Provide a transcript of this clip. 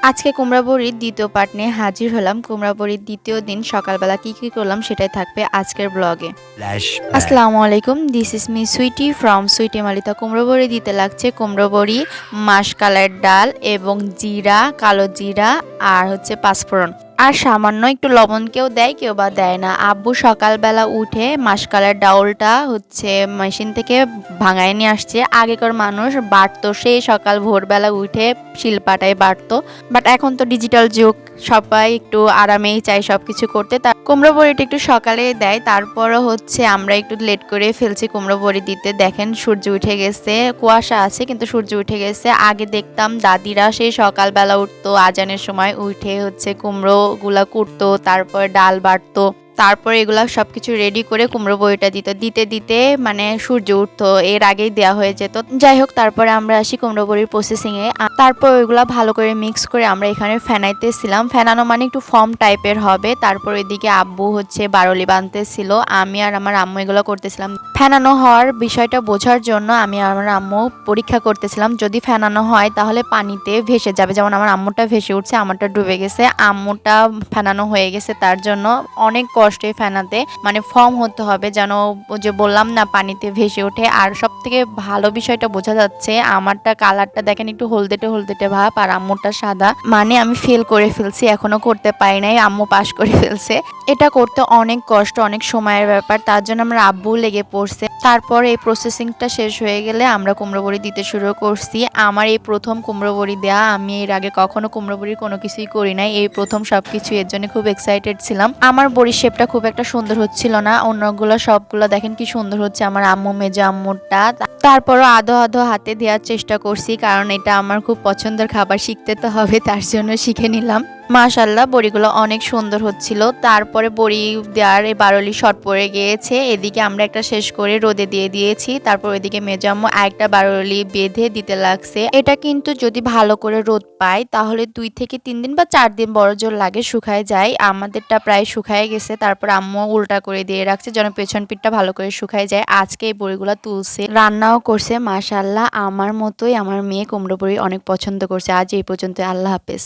আজকে কুমড়া বড়ির দ্বিতীয় পার্ট নিয়ে হাজির হলাম। কুমড়া বড়ির দ্বিতীয় দিন সকালবেলা কি করলাম সেটাই থাকবে আজকের ব্লগে। আসসালামু আলাইকুম, this is me Sweety from Sweety Malita. কুমড়ো বড়ি দিতে লাগছে কুমড়ো বড়ি, মাসকলাইয়ের ডাল এবং জিরা, কালো জিরা আর হচ্ছে পাঁচফোড়ন। আর সামান্য একটু লবণ কেউ দেয়, কেউ বা দেয় না। আব্বু সকালবেলা উঠে মাসকলাইয়ের ডাউলটা হচ্ছে মেশিন থেকে ভাঙায় নিয়ে আসছে। আগেকার মানুষ বাটতো, সেই সকাল ভোরবেলা উঠে শিলপাটায় বাটতো। বাট এখন তো ডিজিটাল যুগ, সবাই একটু আরামেই চাই সবকিছু করতে। তার কুমড়ো বড়িটা একটু সকালে দেয়, তারপরও হচ্ছে আমরা একটু লেট করে ফেলছি কুমড়ো বড়ি দিতে। দেখেন সূর্য উঠে গেছে, কুয়াশা আছে কিন্তু সূর্য উঠে গেছে। আগে দেখতাম দাদিরা সেই সকালবেলা উঠতো, আজানের সময় উঠে হচ্ছে কুমড়ো গুলা কুটতো, তারপর ডাল বাটতো, তারপরে এগুলা সবকিছু রেডি করে কুমড়ো বড়িটা দিতে দিতে মানে সূর্য উঠতো, এর আগেই দেওয়া হয়ে যেত। যাই হোক, তারপরে আমরা আসি কুমড়ো বড়ির প্রসেসিং এ। তারপর ওইগুলা ভালো করে মিক্স করে আমরা এখানে ফেনাইতেছিলাম। ফেনানো মানে একটু ফর্ম টাইপের হবে। তারপর এদিকে আব্বু হচ্ছে বারলি বানতেছিল, আমি আর আমার আম্মু এগুলো করতেছিলাম। ফেনানো হওয়ার বিষয়টা বোঝার জন্য আমি আর আমার আম্মু পরীক্ষা করতেছিলাম। যদি ফেনানো হয় তাহলে পানিতে ভেসে যাবে, যেমন আমার আম্মুটা ভেসে উঠছে, আমারটা ডুবে গেছে। আম্মুটা ফেনানো হয়ে গেছে, তার জন্য অনেক কষ্টে ফেনাতে মানে ফর্ম হতে হবে, যেন যে বললাম না পানিতে ভেসে ওঠে। আর সব থেকে ভালো বিষয়টা বোঝা যাচ্ছে, আমারটা কালারটা দেখেন একটু হলদেটে হলদেটে ভাব, আর আম্মুরটা সাদা। মানে আমি ফেল করে ফেলছি, এখনো করতে পারি নাই, আম্মু পাস করে ফেলছে। এটা করতে অনেক কষ্ট, অনেক সময়ের ব্যাপার, তার জন্য আমরা আব্বু লেগে পড়ছে। তারপর এই প্রসেসিংটা শেষ হয়ে গেলে আমরা কুমড়ো বড়ি দিতে শুরু করছি। আমার এই প্রথম কুমড়ো বড়ি দেয়া, আমি এর আগে কখনো কুমড়ো বড়ির কোনো কিছুই করি নাই, এই প্রথম সবকিছু, এর জন্য খুব এক্সাইটেড ছিলাম। আমার বড়ির শেপটা খুব একটা সুন্দর হচ্ছিল না, অন্যগুলো সবগুলো দেখেন কি সুন্দর হচ্ছে, আমার আম্মু মেজো আম্মুরটা। তারপরও আধো আধো হাতে দেওয়ার চেষ্টা করছি, কারণ এটা আমার খুব পছন্দের খাবার, শিখতে তো হবে, তার জন্য শিখে নিলাম। মাশাল্লাহ বড়িগুলো অনেক সুন্দর হচ্ছিল। তারপরে বড়ি দেওয়ার বারলি শর্ট পড়ে গিয়েছে, এদিকে আমরা একটা শেষ করে রোদে দিয়ে দিয়েছি। তারপর এদিকে মেজো আম্মু আরেকটা বারলি বেঁধে দিতে লাগছে। এটা কিন্তু যদি ভালো করে রোদ পায় তাহলে 2 থেকে 3 দিন বা 4 দিন বড় জোর লাগে, শুকায় যায়। আমাদেরটা প্রায় শুকায় গেছে। তারপর আম্মু উল্টা করে দিয়ে রাখছে যেন পেছন পিঠটা ভালো করে শুকায় যায়। আজকে এই বড়িগুলো তুলছে, রান্নাও করছে। মাশাল্লাহ আমার মতোই আমার মেয়ে কুমড়ো বড়ি অনেক পছন্দ করছে। আজ এই পর্যন্ত, আল্লাহ হাফেজ।